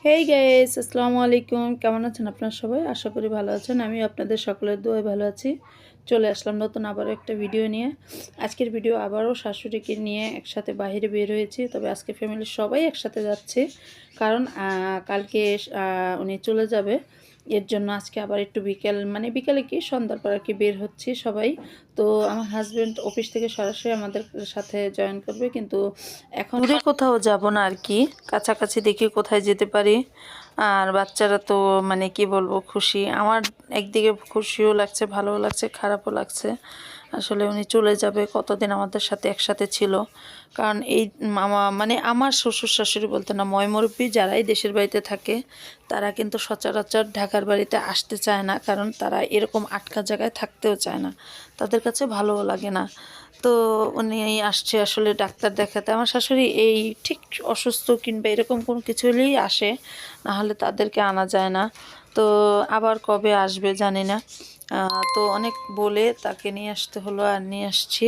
Hey guys, আসসালামু আলাইকুম। কেমন আছেন আপনারা সবাই? আশা করি ভালো আছেন। আমি আপনাদের সকলের দোয়ায় ভালো আছি। চলে আসলাম নতুন আবারও একটা ভিডিও নিয়ে। আজকের ভিডিও আবারও শাশুড়িকে নিয়ে একসাথে বাইরে বের হয়েছি। তবে আজকে ফ্যামিলির সবাই একসাথে যাচ্ছে, কারণ কালকে উনি চলে যাবে। এর জন্য আজকে আবার একটু বিকালে কি সন্ধ্যার পর আর কি বের হচ্ছি সবাই। তো আমার হাজব্যান্ড অফিস থেকে সরাসরি আমাদের সাথে জয়েন করবে, কিন্তু এখন দূরে কোথাও যাব না আর কি, কাছাকাছি দেখি কোথায় যেতে পারি। আর বাচ্চারা তো মানে কি বলবো, খুশি। আমার একদিকে খুশিও লাগছে, ভালোও লাগছে, খারাপও লাগছে। আসলে উনি চলে যাবে, কতদিন আমাদের সাথে একসাথে ছিল। কারণ এই আমার শ্বশুর শাশুড়ি বলতে না, ময়মুরব্বী যারাই দেশের বাড়িতে থাকে তারা কিন্তু সচরাচর ঢাকার বাড়িতে আসতে চায় না, কারণ তারা এরকম আটকা জায়গায় থাকতেও চায় না, তাদের কাছে ভালোও লাগে না। তো উনি আসছে আসলে ডাক্তার দেখাতে। আমার শাশুড়ি এই ঠিক অসুস্থ কিংবা এরকম কোনো কিছু হলেই আসে, না হলে তাদেরকে আনা যায় না। তো আবার কবে আসবে জানি না। তো অনেক বলে তাকে নিয়ে আসতে হলো, আর নিয়ে আসছি।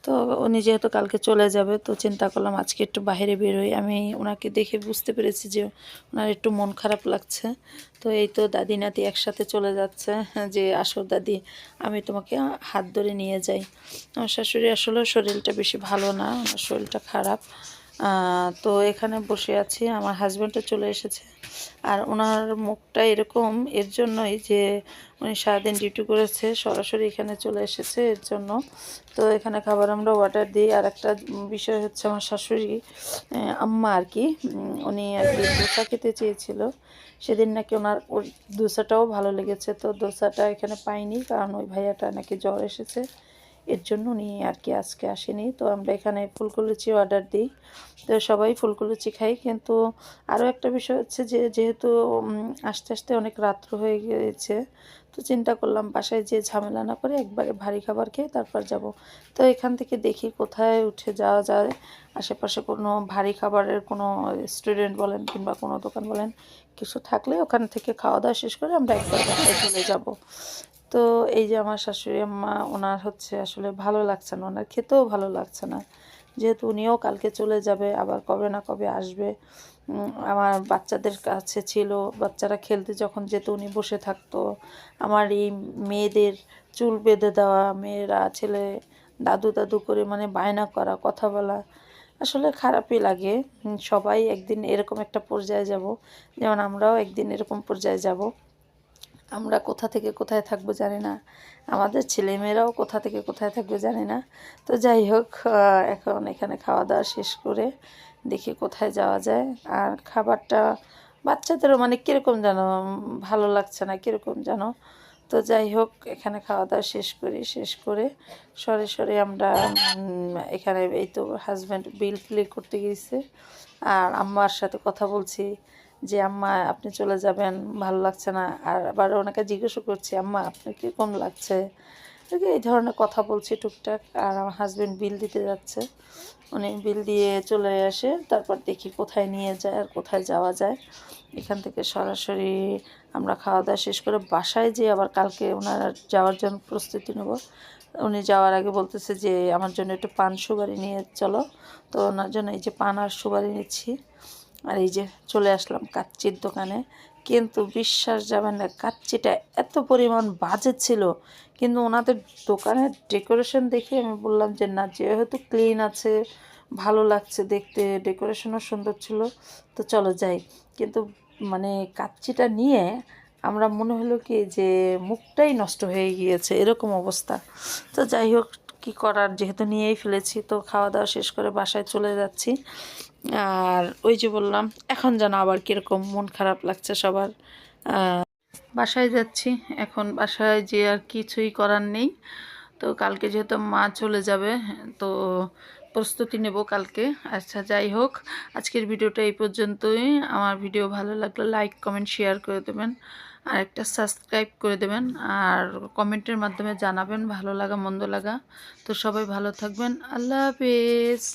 তো উনি যেহেতু কালকে চলে যাবে, তো চিন্তা করলাম আজকে একটু বাইরে বেরোই। আমি ওনাকে দেখে বুঝতে পেরেছি যে ওনার একটু মন খারাপ লাগছে। তো এই তো দাদি নাতি একসাথে চলে যাচ্ছে, যে আসো দাদি, আমি তোমাকে হাত ধরে নিয়ে যাই। আমার শাশুড়ি আসলে শরীরটা বেশি ভালো না, আমার শরীরটা খারাপ। তো এখানে বসে আছি, আমার হাজব্যান্ডও চলে এসেছে। আর ওনার মুখটা এরকম এর জন্যই যে উনি সারাদিন ডিউটি করেছে, সরাসরি এখানে চলে এসেছে এর জন্য। তো এখানে খাবার আমরা অর্ডার দিই। আর একটা বিষয় হচ্ছে, আমার শাশুড়ি আম্মা আর কি, উনি আর কি দোসা খেতে চেয়েছিল। সেদিন নাকি ওনার ওই দোসাটাও ভালো লেগেছে। তো দোসাটা এখানে পাইনি, কারণ ওই ভাইয়াটা নাকি জ্বর এসেছে, এর জন্য উনি আর কি আজকে আসেনি। তো আমরা এখানে ফুলকো লুচি অর্ডার দিই, তো সবাই ফুলকো লুচি খাই। কিন্তু আরও একটা বিষয় হচ্ছে যে যেহেতু আস্তে আস্তে অনেক রাত্র হয়ে গিয়েছে, তো চিন্তা করলাম বাসায় যে ঝামেলা না করে একবারে ভারী খাবার খেয়ে তারপর যাব। তো এখান থেকে দেখি কোথায় উঠে যাওয়া যায়, আশেপাশে কোনো ভারী খাবারের কোনো রেস্টুরেন্ট বলেন কিংবা কোনো দোকান বলেন, কিছু থাকলে ওখান থেকে খাওয়া দাওয়া শেষ করে আমরা একবার বাসায় চলে যাব। তো এই যে আমার শাশুড়ি আম্মা, ওনার হচ্ছে আসলে ভালো লাগছে না, ওনার খেতেও ভালো লাগছে না। যেহেতু উনিও কালকে চলে যাবে, আবার কবে না কবে আসবে। আমার বাচ্চাদের কাছে ছিল, বাচ্চারা খেলতে যখন যেত উনি বসে থাকতো। আমার এই মেয়েদের চুল বেঁধে দেওয়া, মেয়েরা ছেলে দাদু দাদু করে মানে বায়না করা, কথা বলা, আসলে খারাপই লাগে। সবাই একদিন এরকম একটা পর্যায়ে যাব, যেমন আমরাও একদিন এরকম পর্যায়ে যাব। আমরা কোথা থেকে কোথায় থাকবো জানি না, আমাদের ছেলেমেয়েরাও কোথা থেকে কোথায় থাকবে জানি না। তো যাই হোক, এখন এখানে খাওয়া দাওয়া শেষ করে দেখি কোথায় যাওয়া যায়। আর খাবারটা বাচ্চাদেরও মানে কীরকম যেন ভালো লাগছে না, কীরকম যেন। তো যাই হোক, এখানে খাওয়া দাওয়া শেষ করি, শেষ করে সরে সরে আমরা এখানে এই তো হাজব্যান্ড বিল প্লে করতে গিয়েছে, আর আম্মার সাথে কথা বলছি যে আম্মা আপনি চলে যাবেন, ভালো লাগছে না। আর আবার ওনাকে জিজ্ঞাসা করছি, আম্মা আপনার কীরকম লাগছে, এই ধরনের কথা বলছি টুকটাক। আর আমার হাজব্যান্ড বিল দিতে যাচ্ছে, উনি বিল দিয়ে চলে আসে, তারপর দেখি কোথায় নিয়ে যায় আর কোথায় যাওয়া যায়। এখান থেকে সরাসরি আমরা খাওয়া দাওয়া শেষ করে বাসায় যেয়ে আবার কালকে ওনার যাওয়ার জন্য প্রস্তুতি নেব। উনি যাওয়ার আগে বলতেছে যে আমার জন্য একটু পান সুপারি নিয়ে চলো। তো ওনার জন্য এই যে পান আর সুপারি নিচ্ছি। আর এই যে চলে আসলাম কাচ্চির দোকানে। কিন্তু বিশ্বাস যাবেন না, কাচ্চিটা এত পরিমাণ বাজে ছিল, কিন্তু ওনাদের দোকানের ডেকোরেশন দেখে আমি বললাম যে না, যেহেতু ক্লিন আছে, ভালো লাগছে দেখতে, ডেকোরেশনও সুন্দর ছিল, তো চলো যাই। কিন্তু মানে কাচ্চিটা নিয়ে আমরা মনে হলো কি যে মুখটাই নষ্ট হয়ে গিয়েছে, এরকম অবস্থা। তো যাই হোক, কী করার, যেহেতু নিয়েই ফেলেছি, তো খাওয়া দাওয়া শেষ করে বাসায় চলে যাচ্ছি। আর ওই যে বললাম, এখন যেন আবার কীরকম মন খারাপ লাগছে সবার। বাসায় যাচ্ছি, এখন বাসায় যে আর কিছুই করার নেই। তো কালকে যেহেতু মা চলে যাবে, তো প্রস্তুতি নেব কালকে। আচ্ছা যাই হোক, আজকের ভিডিওটা এই পর্যন্তই। আমার ভিডিও ভালো লাগলে লাইক কমেন্ট শেয়ার করে দেবেন, আর একটা সাবস্ক্রাইব করে দেবেন, আর কমেন্টের মাধ্যমে জানাবেন ভালো লাগা মন্দ লাগা। তো সবাই ভালো থাকবেন, আল্লাহ হাফেজ।